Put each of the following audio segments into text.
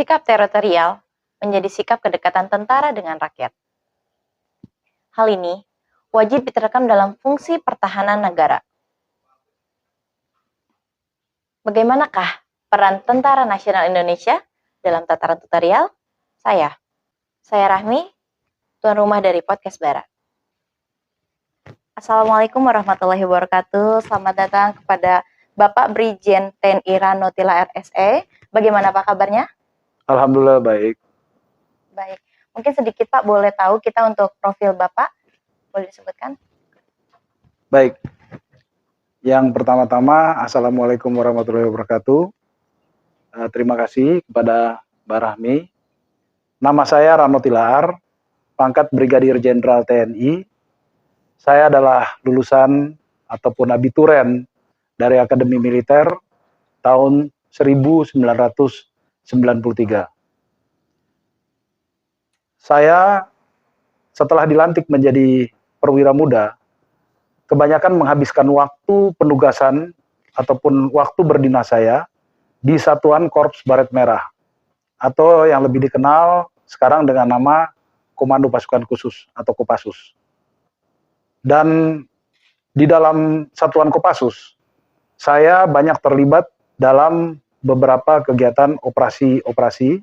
sikap teritorial menjadi sikap kedekatan tentara dengan rakyat. Hal ini wajib diterkam dalam fungsi pertahanan negara. Bagaimanakah peran Tentara Nasional Indonesia dalam tataran tutorial? Saya Rahmi, tuan rumah dari Podcast Bara. Assalamualaikum warahmatullahi wabarakatuh. Selamat datang kepada Bapak Brigjen TNI Ranotila RSE. Bagaimana Pak kabarnya? Alhamdulillah baik. Baik. Mungkin sedikit Pak boleh tahu kita untuk profil Bapak, boleh disebutkan? Baik. Yang pertama-tama, Assalamualaikum warahmatullahi wabarakatuh. Terima kasih kepada Mbak Rahmi. Nama saya Rano Tilaar, pangkat Brigadir Jenderal TNI. Saya adalah lulusan ataupun abituren dari Akademi Militer tahun 1993. Saya setelah dilantik menjadi perwira muda, kebanyakan menghabiskan waktu penugasan ataupun waktu berdinas saya di Satuan Korps Baret Merah atau yang lebih dikenal sekarang dengan nama Komando Pasukan Khusus atau Kopassus. Dan di dalam Satuan Kopassus, saya banyak terlibat dalam beberapa kegiatan operasi-operasi,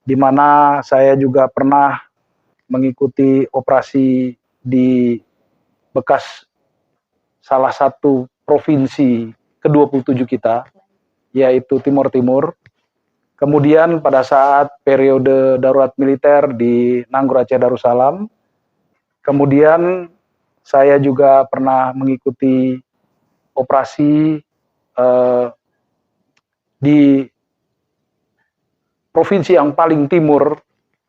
di mana saya juga pernah mengikuti operasi di bekas salah satu provinsi ke-27 kita, yaitu Timur Timur. Kemudian pada saat periode darurat militer di Nanggur Aceh Darussalam, kemudian saya juga pernah mengikuti operasi di provinsi yang paling timur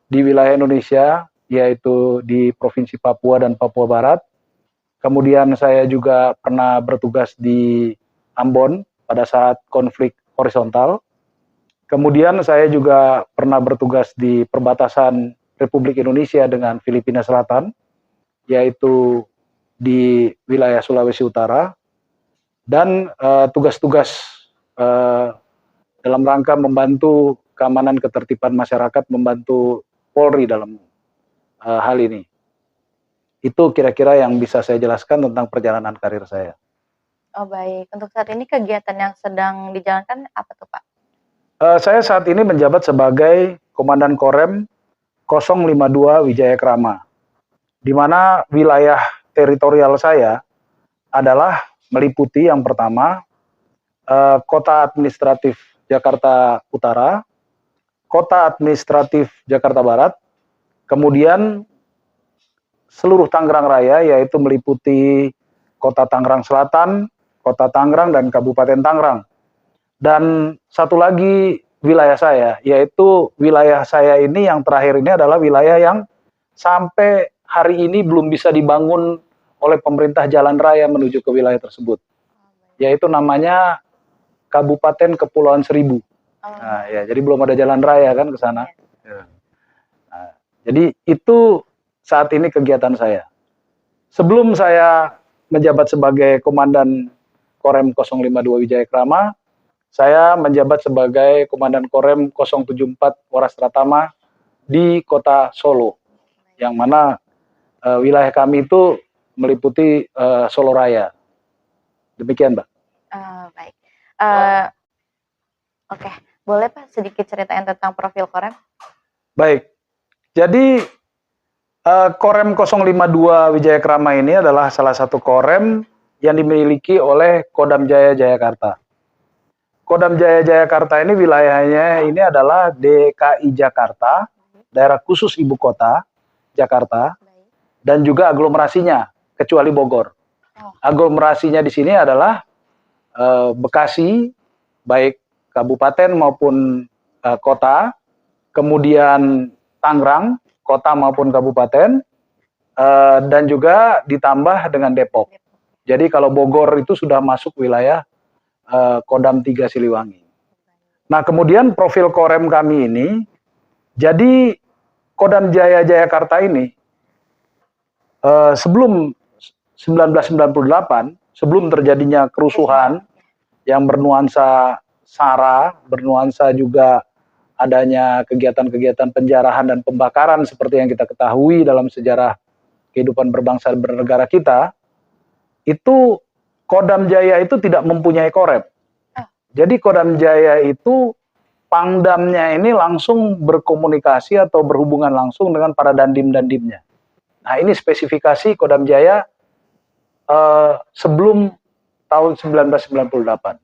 di wilayah Indonesia, yaitu di Provinsi Papua dan Papua Barat. Kemudian saya juga pernah bertugas di Ambon pada saat konflik horizontal. Kemudian saya juga pernah bertugas di perbatasan Republik Indonesia dengan Filipina Selatan, yaitu di wilayah Sulawesi Utara. Dan tugas-tugas dalam rangka membantu keamanan ketertiban masyarakat, membantu Polri dalam hal ini. Itu kira-kira yang bisa saya jelaskan tentang perjalanan karir saya. Oh baik, untuk saat ini kegiatan yang sedang dijalankan apa tuh Pak? Saya saat ini menjabat sebagai Komandan Korem 052 Wijaya Krama, di mana wilayah teritorial saya adalah meliputi yang pertama Kota Administratif Jakarta Utara, Kota Administratif Jakarta Barat, kemudian seluruh Tangerang Raya, yaitu meliputi Kota Tangerang Selatan, Kota Tangerang, dan Kabupaten Tangerang. Dan satu lagi wilayah saya, yaitu wilayah saya ini yang terakhir ini adalah wilayah yang sampai hari ini belum bisa dibangun oleh pemerintah jalan raya menuju ke wilayah tersebut, yaitu namanya Kabupaten Kepulauan Seribu. Nah, ya, jadi belum ada jalan raya kan ke sana. Ya. Nah, jadi itu saat ini kegiatan saya. Sebelum saya menjabat sebagai Komandan Korem 052 Wijaya Krama, saya menjabat sebagai Komandan Korem 074 Waras Pratama di Kota Solo, yang mana wilayah kami itu meliputi Solo Raya. Demikian, Mbak. Baik. Oke, boleh Pak sedikit ceritain tentang profil Korem? Baik, jadi Korem 052 Wijaya Krama ini adalah salah satu Korem yang dimiliki oleh Kodam Jaya Jayakarta. Kodam Jaya Jayakarta ini wilayahnya ini adalah DKI Jakarta, daerah khusus ibu kota Jakarta, dan juga aglomerasinya, kecuali Bogor. Aglomerasinya di sini adalah Bekasi, baik kabupaten maupun kota, kemudian Tangerang, kota maupun kabupaten, dan juga ditambah dengan Depok. Jadi kalau Bogor itu sudah masuk wilayah Kodam 3 Siliwangi. Nah kemudian profil Korem kami ini, jadi Kodam Jaya Jayakarta ini sebelum 1998, sebelum terjadinya kerusuhan yang bernuansa SARA, bernuansa juga adanya kegiatan-kegiatan penjarahan dan pembakaran seperti yang kita ketahui dalam sejarah kehidupan berbangsa dan bernegara kita, itu Kodam Jaya itu tidak mempunyai korem. Jadi Kodam Jaya itu Pangdamnya ini langsung berkomunikasi atau berhubungan langsung dengan para dandim-dandimnya. Nah, ini spesifikasi Kodam Jaya sebelum tahun 1998.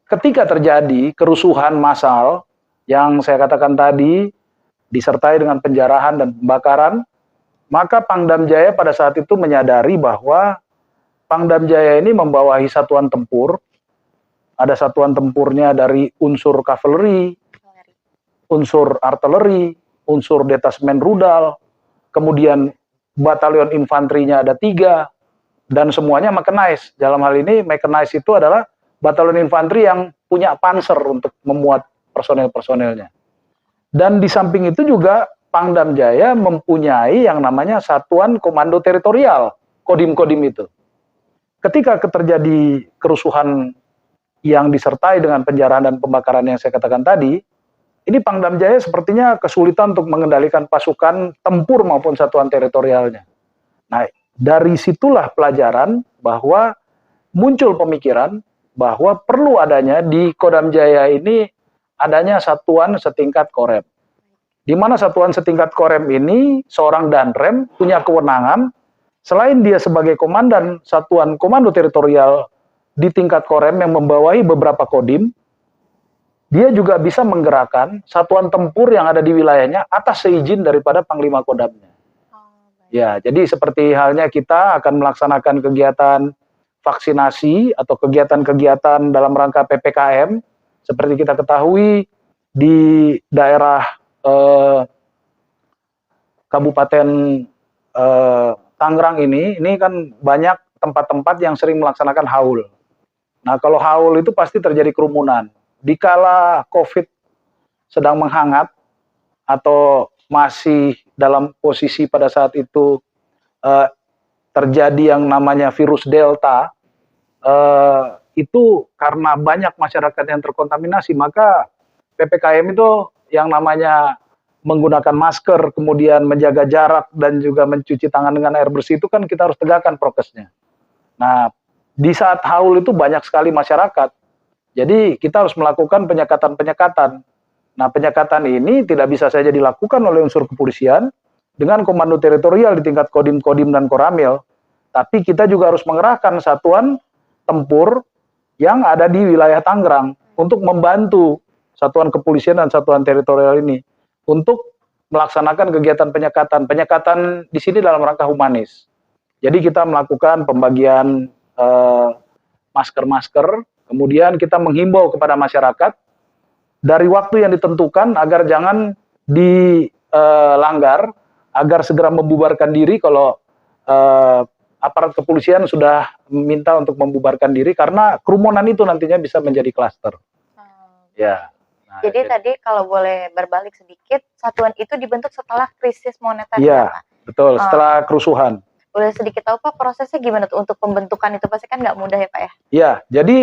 Ketika terjadi kerusuhan massal yang saya katakan tadi, disertai dengan penjarahan dan pembakaran, maka Pangdam Jaya pada saat itu menyadari bahwa Pangdam Jaya ini membawahi satuan tempur. Ada satuan tempurnya dari unsur kavaleri, unsur artileri, unsur detasmen rudal, kemudian batalion infanterinya ada 3, dan semuanya mechanized. Dalam hal ini mechanized itu adalah batalion infanteri yang punya panser untuk memuat personel-personelnya. Dan di samping itu juga Pangdam Jaya mempunyai yang namanya Satuan Komando Teritorial, Kodim-Kodim itu. Ketika terjadi kerusuhan yang disertai dengan penjarahan dan pembakaran yang saya katakan tadi, ini Pangdam Jaya sepertinya kesulitan untuk mengendalikan pasukan tempur maupun satuan teritorialnya. Nah, dari situlah pelajaran bahwa muncul pemikiran bahwa perlu adanya di Kodam Jaya ini adanya satuan setingkat korem. Di mana satuan setingkat korem ini seorang danrem punya kewenangan, selain dia sebagai komandan satuan komando teritorial di tingkat korem yang membawahi beberapa kodim, dia juga bisa menggerakkan satuan tempur yang ada di wilayahnya atas seizin daripada Panglima Kodamnya. Ya, jadi seperti halnya kita akan melaksanakan kegiatan vaksinasi atau kegiatan-kegiatan dalam rangka PPKM, seperti kita ketahui di daerah Kabupaten Tangerang ini kan banyak tempat-tempat yang sering melaksanakan haul. Nah, kalau haul itu pasti terjadi kerumunan. Dikala COVID sedang menghangat atau masih dalam posisi pada saat itu terjadi yang namanya virus Delta, itu karena banyak masyarakat yang terkontaminasi, maka PPKM itu yang namanya menggunakan masker, kemudian menjaga jarak dan juga mencuci tangan dengan air bersih itu kan kita harus tegakkan prokesnya. Nah, di saat haul itu banyak sekali masyarakat. Jadi kita harus melakukan penyekatan-penyekatan. Nah, penyekatan ini tidak bisa saja dilakukan oleh unsur kepolisian dengan komando teritorial di tingkat kodim-kodim dan koramil, tapi kita juga harus mengerahkan satuan tempur yang ada di wilayah Tangerang untuk membantu satuan kepolisian dan satuan teritorial ini untuk melaksanakan kegiatan penyekatan. Penyekatan di sini dalam rangka humanis. Jadi kita melakukan pembagian masker-masker, kemudian kita menghimbau kepada masyarakat dari waktu yang ditentukan agar jangan dilanggar, agar segera membubarkan diri kalau aparat kepolisian sudah meminta untuk membubarkan diri karena kerumunan itu nantinya bisa menjadi klaster. Ya. Nah, jadi tadi kalau boleh berbalik sedikit, satuan itu dibentuk setelah krisis moneter. Iya, betul. Setelah kerusuhan. Boleh sedikit tahu Pak prosesnya gimana tuh untuk pembentukan itu, pasti kan nggak mudah ya Pak ya? Iya, jadi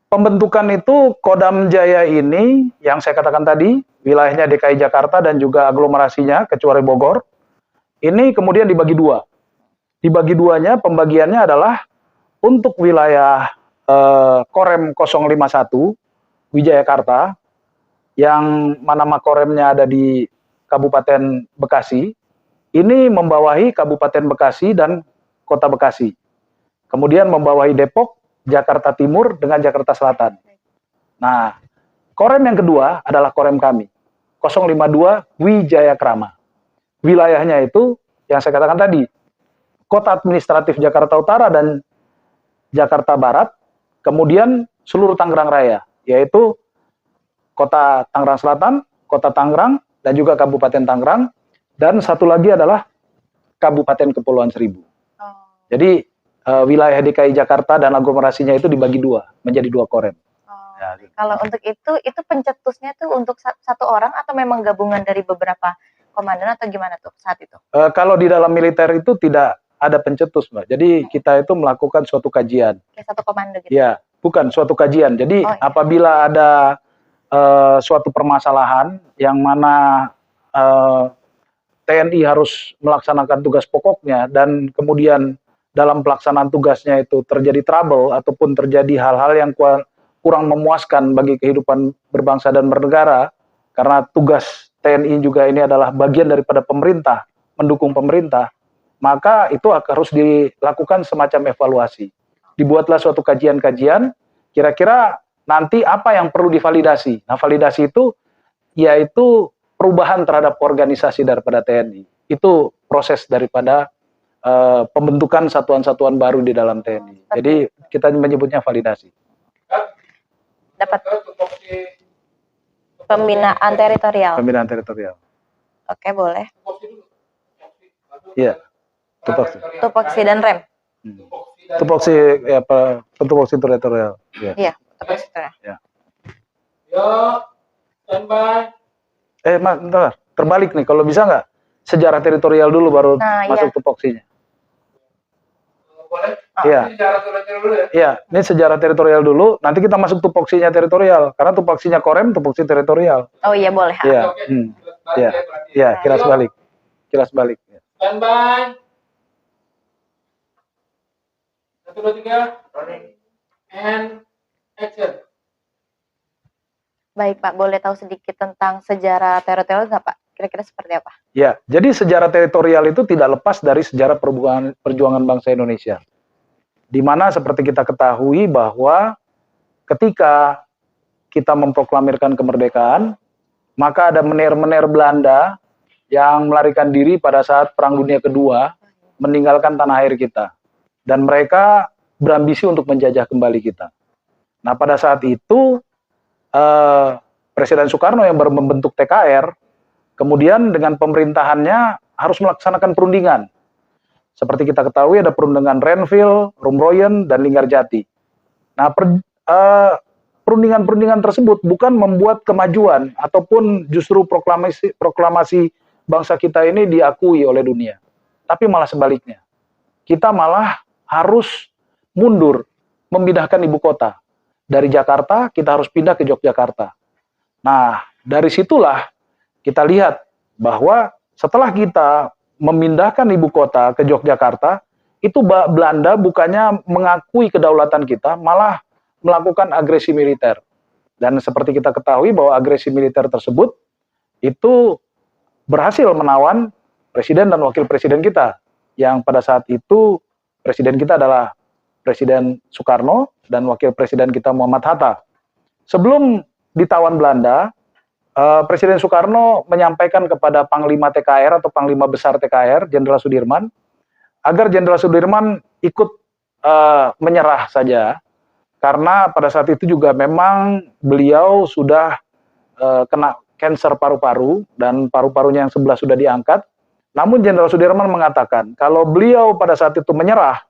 pembentukan itu Kodam Jaya ini yang saya katakan tadi, wilayahnya DKI Jakarta dan juga aglomerasinya kecuali Bogor, ini kemudian dibagi dua. Dibagi duanya, pembagiannya adalah untuk wilayah Korem 051 Wijayakarta, yang mana makoremnya ada di Kabupaten Bekasi, ini membawahi Kabupaten Bekasi dan Kota Bekasi. Kemudian membawahi Depok, Jakarta Timur dengan Jakarta Selatan. Nah, korem yang kedua adalah korem kami, 052 Wijayakrama. Wilayahnya itu yang saya katakan tadi, Kota Administratif Jakarta Utara dan Jakarta Barat, kemudian seluruh Tangerang Raya, yaitu Kota Tangerang Selatan, Kota Tangerang, dan juga Kabupaten Tangerang, dan satu lagi adalah Kabupaten Kepulauan Seribu. Jadi wilayah DKI Jakarta dan aglomerasinya itu dibagi dua, menjadi dua korem. Ya, gitu. Kalau untuk itu pencetusnya tuh untuk satu orang atau memang gabungan dari beberapa komandan atau gimana tuh saat itu? Kalau di dalam militer itu tidak ada pencetus, Mbak. Jadi kita itu melakukan suatu kajian. Kayak satu komando gitu? Ya, bukan suatu kajian. Jadi apabila ada suatu permasalahan yang mana TNI harus melaksanakan tugas pokoknya dan kemudian dalam pelaksanaan tugasnya itu terjadi trouble ataupun terjadi hal-hal yang kurang memuaskan bagi kehidupan berbangsa dan bernegara, karena tugas TNI juga ini adalah bagian daripada pemerintah, mendukung pemerintah, maka itu harus dilakukan semacam evaluasi. Dibuatlah suatu kajian-kajian, kira-kira nanti apa yang perlu divalidasi. Nah, validasi itu yaitu perubahan terhadap organisasi daripada TNI. Itu proses daripada pembentukan satuan-satuan baru di dalam TNI. Jadi kita menyebutnya validasi. Dapat pembinaan teritorial. Pembinaan teritorial. Oke, boleh. Iya. Tupoksi. Tupoksi dan rem. Tupoksi ya, tupoksi teritorial. Iya, tupoksi teritorial. Ya. Yo, standby. Mas, bentar. Terbalik nih, kalau bisa nggak sejarah teritorial dulu baru masuk tupoksinya. Boleh? Iya. Sejarah teritorial dulu ya? Iya, ini sejarah teritorial dulu, nanti kita masuk tupoksinya teritorial, karena tupoksinya Korem, tupoksi teritorial. Oh iya, boleh. Iya. Iya. Iya, kilas balik. Kilas balik. Standby. 1, 2, 3. Running. And action. Baik Pak, boleh tahu sedikit tentang sejarah teritorial nggak Pak? Kira-kira seperti apa? Ya, jadi sejarah teritorial itu tidak lepas dari sejarah perjuangan bangsa Indonesia. Di mana seperti kita ketahui bahwa ketika kita memproklamirkan kemerdekaan, maka ada menir-menir Belanda yang melarikan diri pada saat Perang Dunia Kedua, meninggalkan tanah air kita. Dan mereka berambisi untuk menjajah kembali kita. Nah, pada saat itu, Presiden Soekarno yang baru membentuk TKR, kemudian dengan pemerintahannya harus melaksanakan perundingan. Seperti kita ketahui ada perundingan Renville, Rumroyen, dan Linggarjati. Nah, perundingan-perundingan tersebut bukan membuat kemajuan ataupun justru proklamasi bangsa kita ini diakui oleh dunia. Tapi malah sebaliknya. Kita malah harus mundur, memindahkan ibu kota. Dari Jakarta, kita harus pindah ke Yogyakarta. Nah, dari situlah kita lihat bahwa setelah kita memindahkan ibu kota ke Yogyakarta, itu Belanda bukannya mengakui kedaulatan kita, malah melakukan agresi militer. Dan seperti kita ketahui bahwa agresi militer tersebut itu berhasil menawan presiden dan wakil presiden kita, yang pada saat itu presiden kita adalah Presiden Soekarno dan wakil presiden kita Muhammad Hatta. Sebelum ditawan Belanda, Presiden Soekarno menyampaikan kepada Panglima TKR atau Panglima Besar TKR, Jenderal Sudirman, agar Jenderal Sudirman ikut menyerah saja, karena pada saat itu juga memang beliau sudah kena kanker paru-paru dan paru-parunya yang sebelah sudah diangkat. Namun Jenderal Sudirman mengatakan kalau beliau pada saat itu menyerah,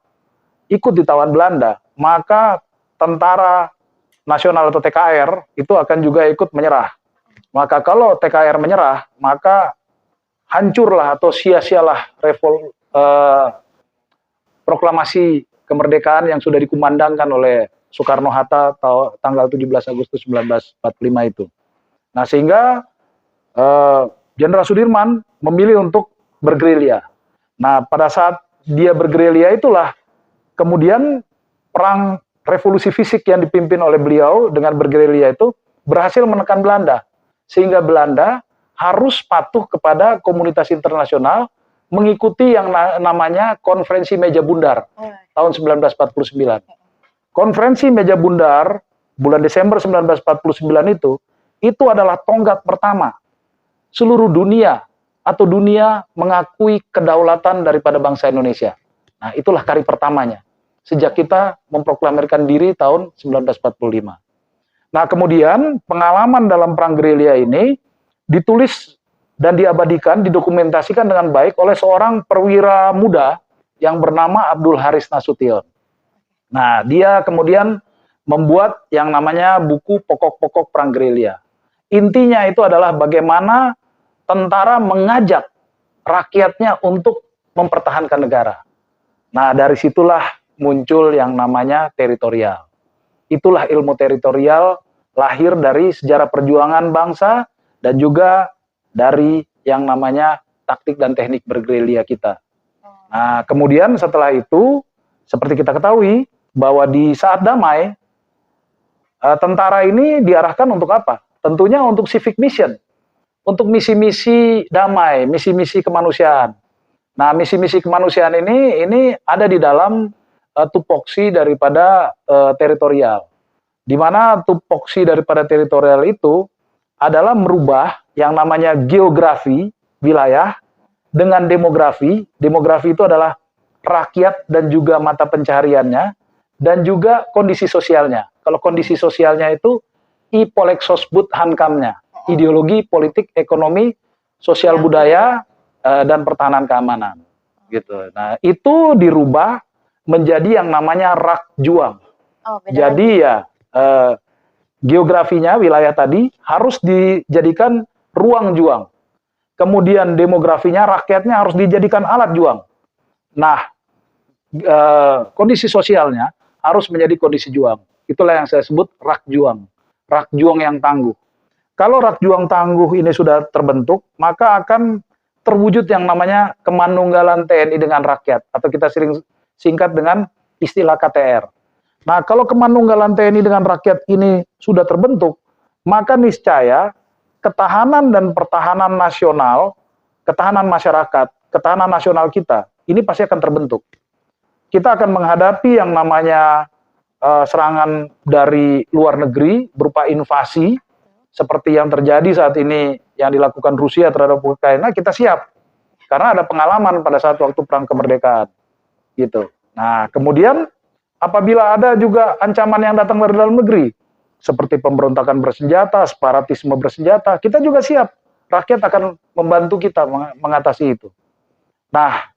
ikut ditawan Belanda, maka tentara nasional atau TKR itu akan juga ikut menyerah. Maka kalau TKR menyerah, maka hancurlah atau sia-sialah proklamasi kemerdekaan yang sudah dikumandangkan oleh Soekarno-Hatta tanggal 17 Agustus 1945 itu. Nah, sehingga Jenderal Sudirman memilih untuk bergerilya. Nah, pada saat dia bergerilya itulah kemudian perang revolusi fisik yang dipimpin oleh beliau dengan bergerilya itu berhasil menekan Belanda. Sehingga Belanda harus patuh kepada komunitas internasional mengikuti yang namanya Konferensi Meja Bundar tahun 1949. Konferensi Meja Bundar bulan Desember 1949 itu adalah tonggak pertama seluruh dunia atau dunia mengakui kedaulatan daripada bangsa Indonesia. Nah, itulah kali pertamanya sejak kita memproklamirkan diri tahun 1945. Nah, kemudian pengalaman dalam perang gerilya ini ditulis dan diabadikan, didokumentasikan dengan baik oleh seorang perwira muda yang bernama Abdul Haris Nasution. Nah, dia kemudian membuat yang namanya buku Pokok-Pokok Perang Gerilya. Intinya itu adalah bagaimana tentara mengajak rakyatnya untuk mempertahankan negara. Nah, dari situlah muncul yang namanya teritorial. Itulah ilmu teritorial lahir dari sejarah perjuangan bangsa dan juga dari yang namanya taktik dan teknik bergerilya kita. Nah, kemudian setelah itu, seperti kita ketahui, bahwa di saat damai, tentara ini diarahkan untuk apa? Tentunya untuk civic mission, untuk misi-misi damai, misi-misi kemanusiaan. Nah, misi-misi kemanusiaan ini ada di dalam tupoksi daripada teritorial. Di mana tupoksi daripada teritorial itu adalah merubah yang namanya geografi wilayah dengan demografi. Demografi itu adalah rakyat dan juga mata pencahariannya dan juga kondisi sosialnya. Kalau kondisi sosialnya itu ipolexosbud hankamnya, ideologi, politik, ekonomi, sosial budaya dan pertahanan keamanan. Gitu. Nah, itu dirubah menjadi yang namanya rak juang. Jadi ya geografinya wilayah tadi harus dijadikan ruang juang. Kemudian demografinya rakyatnya harus dijadikan alat juang. Nah, kondisi sosialnya harus menjadi kondisi juang. Itulah yang saya sebut rak juang yang tangguh. Kalau rak juang tangguh ini sudah terbentuk, maka akan terwujud yang namanya kemanunggalan TNI dengan rakyat, atau kita sering singkat dengan istilah KTR. Nah, kalau kemanunggalan TNI dengan rakyat ini sudah terbentuk, maka niscaya ketahanan dan pertahanan nasional, ketahanan masyarakat, ketahanan nasional kita, ini pasti akan terbentuk. Kita akan menghadapi yang namanya serangan dari luar negeri berupa invasi, seperti yang terjadi saat ini yang dilakukan Rusia terhadap Ukraina, kita siap. Karena ada pengalaman pada saat waktu perang kemerdekaan. Gitu. Nah, kemudian apabila ada juga ancaman yang datang dari dalam negeri, seperti pemberontakan bersenjata, separatisme bersenjata, kita juga siap. Rakyat akan membantu kita mengatasi itu. Nah,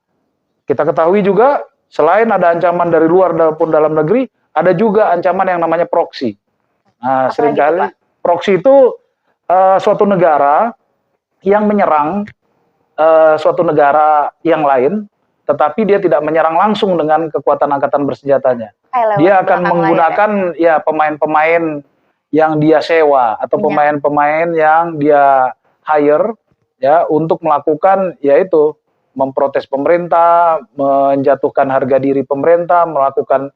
kita ketahui juga, selain ada ancaman dari luar maupun dalam negeri, ada juga ancaman yang namanya proksi. Nah, seringkali proksi itu suatu negara yang menyerang suatu negara yang lain, tetapi dia tidak menyerang langsung dengan kekuatan angkatan bersenjatanya. Dia akan menggunakan ya pemain-pemain yang dia sewa atau pemain-pemain yang dia hire ya untuk melakukan yaitu memprotes pemerintah, menjatuhkan harga diri pemerintah, melakukan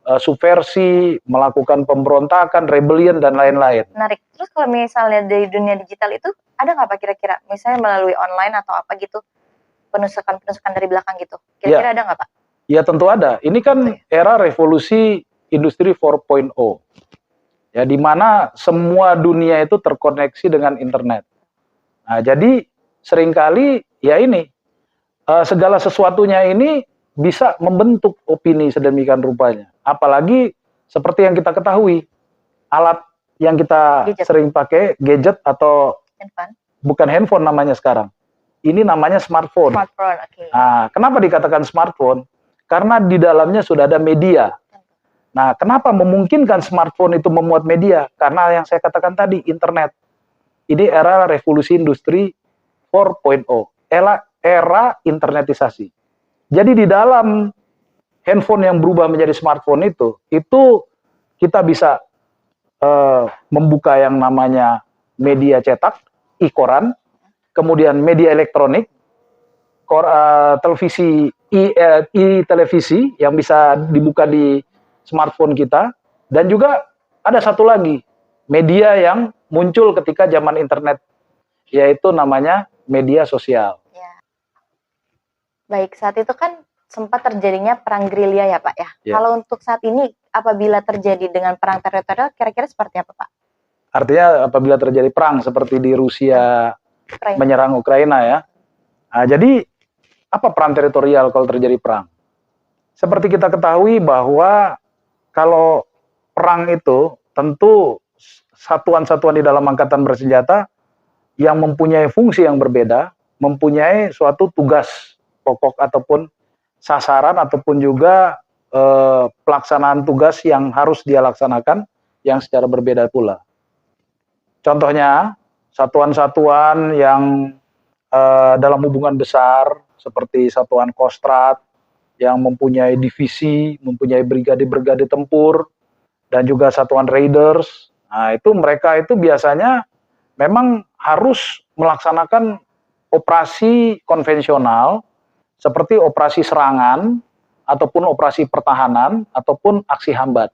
subversi, melakukan pemberontakan, rebellion dan lain-lain. Menarik. Terus kalau misalnya dari dunia digital itu ada nggak Pak kira-kira? Misalnya melalui online atau apa gitu, penusukan dari belakang gitu. Kira-kira ada nggak Pak? Ya tentu ada. Ini kan era revolusi industri 4.0. Ya, di mana semua dunia itu terkoneksi dengan internet. Nah, jadi seringkali ya ini segala sesuatunya ini bisa membentuk opini sedemikian rupanya. Apalagi seperti yang kita ketahui, alat yang kita sering pakai, gadget atau bukan handphone namanya sekarang. Ini namanya smartphone. Nah, kenapa dikatakan smartphone? Karena di dalamnya sudah ada media. Nah, kenapa memungkinkan smartphone itu memuat media? Karena yang saya katakan tadi, internet. Ini era revolusi industri 4.0. Era internetisasi. Jadi di dalam handphone yang berubah menjadi smartphone itu kita bisa membuka yang namanya media cetak, e-koran, kemudian media elektronik, televisi, televisi yang bisa dibuka di smartphone kita, dan juga ada satu lagi media yang muncul ketika zaman internet, yaitu namanya media sosial. Baik, saat itu kan sempat terjadinya perang gerilya ya Pak ya. Kalau untuk saat ini apabila terjadi dengan perang teritorial kira-kira seperti apa Pak? Artinya apabila terjadi perang seperti di Rusia menyerang Ukraina ya. Nah, jadi apa perang teritorial kalau terjadi perang? Seperti kita ketahui bahwa kalau perang itu tentu satuan-satuan di dalam angkatan bersenjata yang mempunyai fungsi yang berbeda, mempunyai suatu tugas pokok ataupun sasaran ataupun juga pelaksanaan tugas yang harus dia laksanakan yang secara berbeda pula. Contohnya satuan-satuan yang dalam hubungan besar seperti satuan Kostrad yang mempunyai divisi, mempunyai brigade-brigade tempur dan juga satuan Raiders. Nah, itu mereka itu biasanya memang harus melaksanakan operasi konvensional seperti operasi serangan ataupun operasi pertahanan ataupun aksi hambat.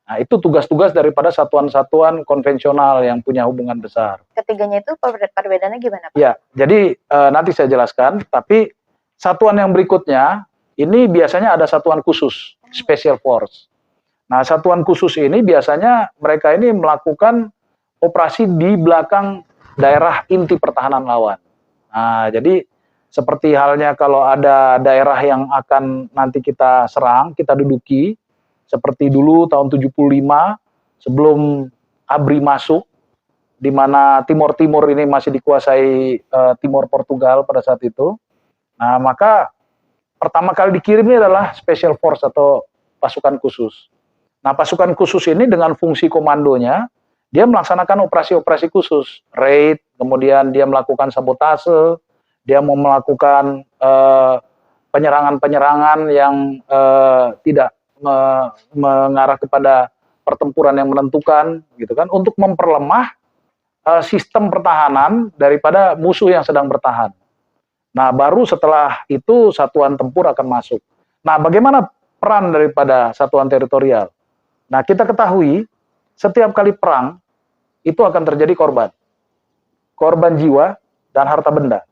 Nah, itu tugas-tugas daripada satuan-satuan konvensional yang punya hubungan besar. Ketiganya itu perbedaannya gimana, Pak? Ya, jadi nanti saya jelaskan, tapi satuan yang berikutnya ini biasanya ada satuan khusus, special force. Nah, satuan khusus ini biasanya mereka ini melakukan operasi di belakang daerah inti pertahanan lawan. Nah, jadi seperti halnya kalau ada daerah yang akan nanti kita serang, kita duduki, seperti dulu tahun 75 sebelum ABRI masuk, di mana Timor ini masih dikuasai Timor Portugal pada saat itu. Nah, maka pertama kali dikirim ini adalah Special Force atau pasukan khusus. Nah, pasukan khusus ini dengan fungsi komandonya, dia melaksanakan operasi-operasi khusus, raid, kemudian dia melakukan sabotase, dia mau melakukan penyerangan-penyerangan yang tidak mengarah kepada pertempuran yang menentukan, gitu kan, untuk memperlemah sistem pertahanan daripada musuh yang sedang bertahan. Nah, baru setelah itu satuan tempur akan masuk. Nah, bagaimana peran daripada satuan teritorial? Nah, kita ketahui setiap kali perang itu akan terjadi korban jiwa dan harta benda.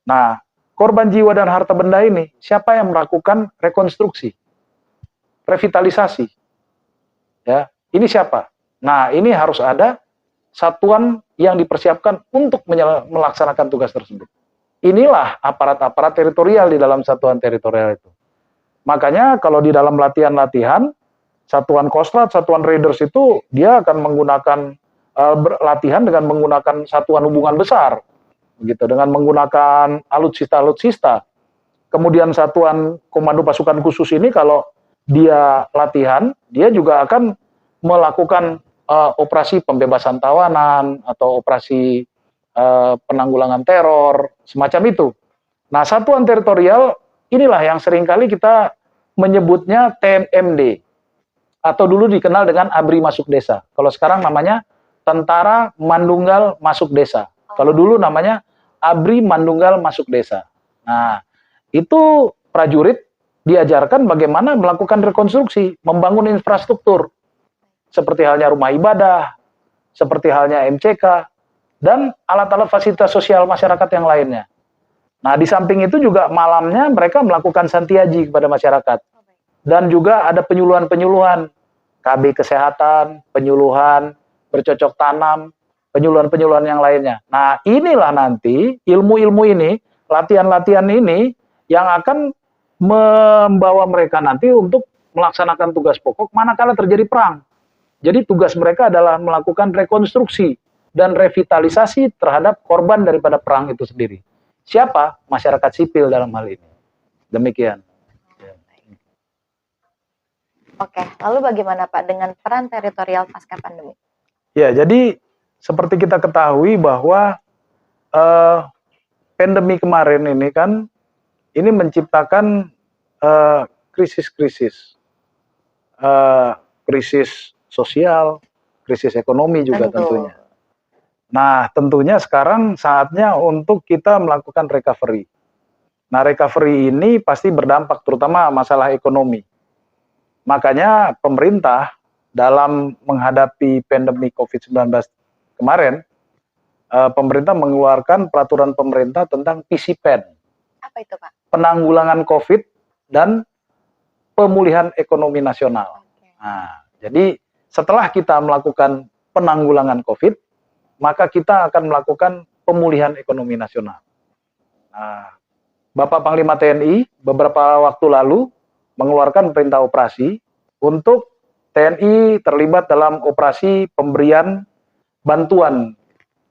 Nah, korban jiwa dan harta benda ini siapa yang melakukan rekonstruksi, revitalisasi? Ya, ini siapa? Nah, ini harus ada satuan yang dipersiapkan untuk melaksanakan tugas tersebut. Inilah aparat-aparat teritorial di dalam satuan teritorial itu. Makanya kalau di dalam latihan-latihan, satuan Kostrad, satuan Raiders itu dia akan menggunakan latihan dengan menggunakan satuan hubungan besar, begitu, dengan menggunakan alutsista. Kemudian satuan komando pasukan khusus ini kalau dia latihan, dia juga akan melakukan operasi pembebasan tawanan atau operasi penanggulangan teror, semacam itu. Nah, satuan teritorial inilah yang seringkali kita menyebutnya TMMD, atau dulu dikenal dengan ABRI Masuk Desa. Kalau sekarang namanya Tentara Mandunggal Masuk Desa. Kalau dulu namanya ABRI Mandunggal Masuk Desa. Nah, itu prajurit diajarkan bagaimana melakukan rekonstruksi, membangun infrastruktur, seperti halnya rumah ibadah, seperti halnya MCK, dan alat-alat fasilitas sosial masyarakat yang lainnya. Nah, di samping itu juga malamnya mereka melakukan santiaji kepada masyarakat. Dan juga ada penyuluhan-penyuluhan, KB kesehatan, penyuluhan, bercocok tanam, penyuluhan-penyuluhan yang lainnya. Nah, inilah nanti ilmu-ilmu ini, latihan-latihan ini yang akan membawa mereka nanti untuk melaksanakan tugas pokok manakala terjadi perang. Jadi tugas mereka adalah melakukan rekonstruksi dan revitalisasi terhadap korban daripada perang itu sendiri. Siapa? Masyarakat sipil dalam hal ini. Demikian. Oke, lalu bagaimana Pak dengan peran teritorial pasca pandemi? Ya, jadi seperti kita ketahui bahwa pandemi kemarin ini kan ini menciptakan krisis-krisis, krisis sosial, krisis ekonomi juga tentunya. Nah, tentunya sekarang saatnya untuk kita melakukan recovery. Nah, recovery ini pasti berdampak terutama masalah ekonomi. Makanya pemerintah dalam menghadapi pandemi COVID-19 kemarin, pemerintah mengeluarkan peraturan pemerintah tentang PCPEN. Apa itu, Pak? Penanggulangan COVID dan pemulihan ekonomi nasional. Nah, jadi setelah kita melakukan penanggulangan COVID, maka kita akan melakukan pemulihan ekonomi nasional. Nah, Bapak Panglima TNI beberapa waktu lalu mengeluarkan perintah operasi untuk TNI terlibat dalam operasi pemberian bantuan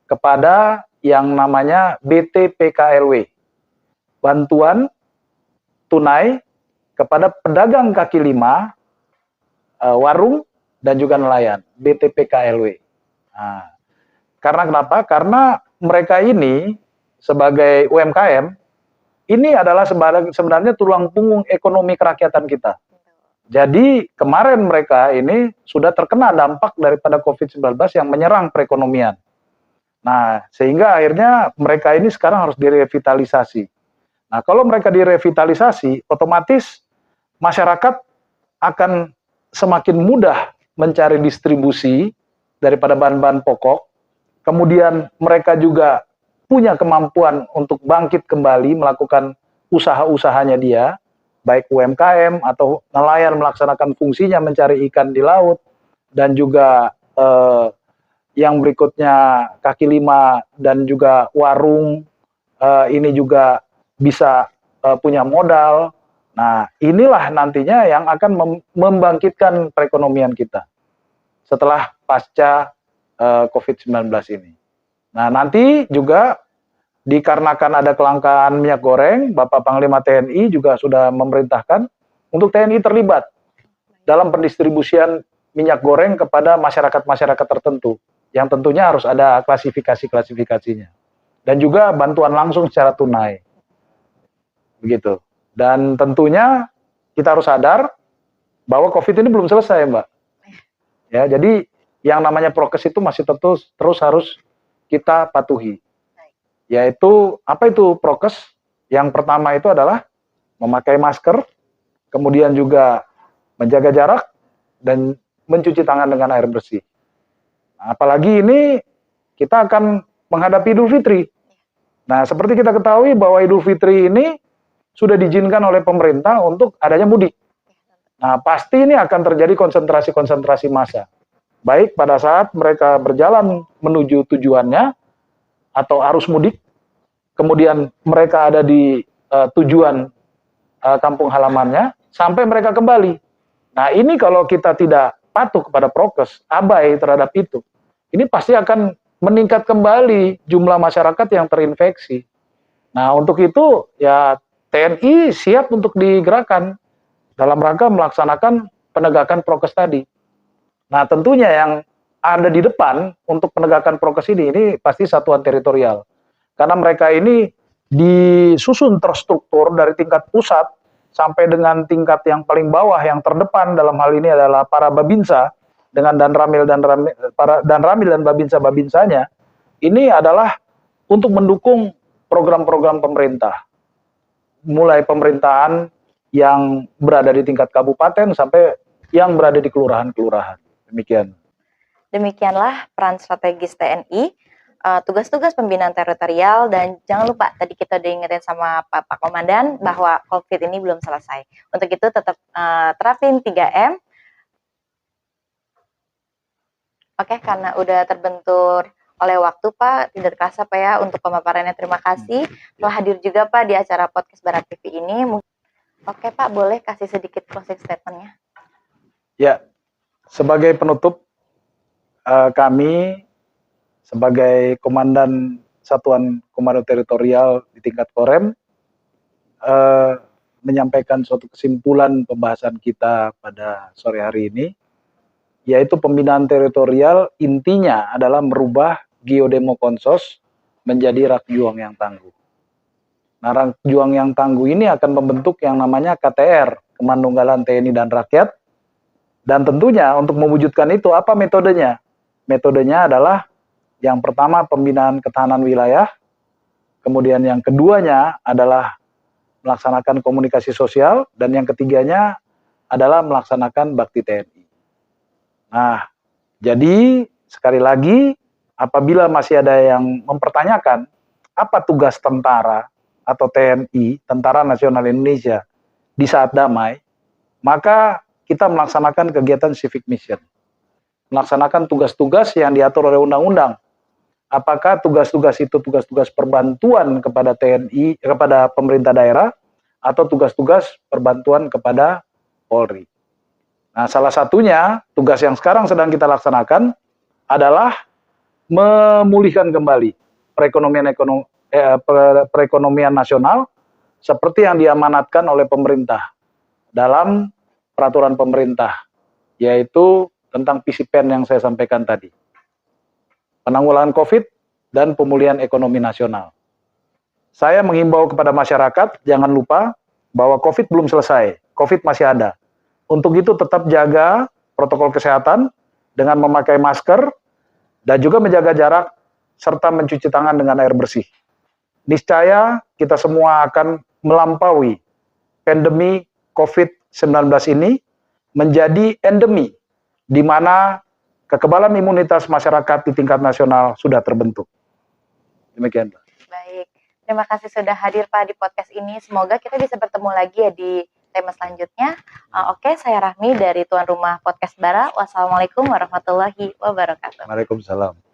kepada yang namanya BTPKLW. Bantuan tunai kepada pedagang kaki lima, warung, dan juga nelayan, BTPKLW. Nah, karena kenapa? Karena mereka ini sebagai UMKM, ini adalah sebenarnya tulang punggung ekonomi kerakyatan kita. Jadi kemarin mereka ini sudah terkena dampak daripada COVID-19 yang menyerang perekonomian. Nah, sehingga akhirnya mereka ini sekarang harus direvitalisasi. Nah, kalau mereka direvitalisasi, otomatis masyarakat akan semakin mudah mencari distribusi daripada bahan-bahan pokok. Kemudian mereka juga punya kemampuan untuk bangkit kembali melakukan usaha-usahanya dia, baik UMKM atau nelayan melaksanakan fungsinya mencari ikan di laut, dan juga yang berikutnya kaki lima dan juga warung ini juga bisa punya modal. Nah, inilah nantinya yang akan membangkitkan perekonomian kita setelah pasca COVID-19 ini. Nah, nanti juga dikarenakan ada kelangkaan minyak goreng, Bapak Panglima TNI juga sudah memerintahkan untuk TNI terlibat dalam pendistribusian minyak goreng kepada masyarakat-masyarakat tertentu, yang tentunya harus ada klasifikasi-klasifikasinya. Dan juga bantuan langsung secara tunai. Begitu. Dan tentunya kita harus sadar bahwa COVID ini belum selesai, Mbak. Ya, jadi yang namanya prokes itu masih terus harus kita patuhi. Yaitu, apa itu prokes? Yang pertama itu adalah memakai masker, kemudian juga menjaga jarak, dan mencuci tangan dengan air bersih. Nah, apalagi ini kita akan menghadapi Idul Fitri. Nah, seperti kita ketahui bahwa Idul Fitri ini sudah diizinkan oleh pemerintah untuk adanya mudik. Nah, pasti ini akan terjadi konsentrasi-konsentrasi massa. Baik pada saat mereka berjalan menuju tujuannya, atau arus mudik, kemudian mereka ada di tujuan kampung halamannya, sampai mereka kembali. Nah, ini kalau kita tidak patuh kepada prokes, abai terhadap itu, ini pasti akan meningkat kembali jumlah masyarakat yang terinfeksi. Nah, untuk itu ya TNI siap untuk digerakkan dalam rangka melaksanakan penegakan prokes tadi. Nah, tentunya yang ada di depan untuk penegakan prokes ini pasti satuan teritorial. Karena mereka ini disusun terstruktur dari tingkat pusat sampai dengan tingkat yang paling bawah, yang terdepan dalam hal ini adalah para babinsa dengan danramil dan babinsa-babinsanya. Ini adalah untuk mendukung program-program pemerintah. Mulai pemerintahan yang berada di tingkat kabupaten sampai yang berada di kelurahan-kelurahan. Demikian. Demikianlah peran strategis TNI, tugas-tugas pembinaan teritorial, dan jangan lupa tadi kita udah ingetin sama Pak Komandan bahwa COVID ini belum selesai. Untuk itu tetap terapin 3M. Oke, karena udah terbentur oleh waktu Pak, tidak terasa Pak ya untuk pemaparannya. Terima kasih telah hadir juga Pak di acara podcast Barat TV ini. Oke Pak, boleh kasih sedikit closing statement-nya? Ya, sebagai penutup, kami sebagai Komandan Satuan Komando Teritorial di tingkat Korem menyampaikan suatu kesimpulan pembahasan kita pada sore hari ini, yaitu pembinaan teritorial intinya adalah merubah Geodemo Konsos menjadi rak juang yang tangguh. Nah, rak juang yang tangguh ini akan membentuk yang namanya KTR, Kemandunggalan TNI dan Rakyat, dan tentunya untuk mewujudkan itu apa metodenya? Metodenya adalah yang pertama pembinaan ketahanan wilayah, kemudian yang keduanya adalah melaksanakan komunikasi sosial, dan yang ketiganya adalah melaksanakan bakti TNI. Nah, jadi sekali lagi apabila masih ada yang mempertanyakan apa tugas tentara atau TNI, Tentara Nasional Indonesia, di saat damai, maka kita melaksanakan kegiatan civic mission. Melaksanakan tugas-tugas yang diatur oleh undang-undang. Apakah tugas-tugas itu tugas-tugas perbantuan kepada TNI, kepada pemerintah daerah, atau tugas-tugas perbantuan kepada Polri. Nah, salah satunya tugas yang sekarang sedang kita laksanakan adalah memulihkan kembali perekonomian nasional seperti yang diamanatkan oleh pemerintah dalam peraturan pemerintah, yaitu tentang PCPEN yang saya sampaikan tadi. Penanggulangan COVID dan pemulihan ekonomi nasional. Saya menghimbau kepada masyarakat, jangan lupa bahwa COVID belum selesai, COVID masih ada. Untuk itu tetap jaga protokol kesehatan dengan memakai masker dan juga menjaga jarak serta mencuci tangan dengan air bersih. Niscaya kita semua akan melampaui pandemi COVID-19 ini menjadi endemi di mana kekebalan imunitas masyarakat di tingkat nasional sudah terbentuk. Demikian, Pak. Baik, terima kasih sudah hadir Pak di podcast ini. Semoga kita bisa bertemu lagi ya di tema selanjutnya. Oke, saya Rahmi dari tuan rumah podcast Bara. Wassalamualaikum warahmatullahi wabarakatuh. Waalaikumsalam.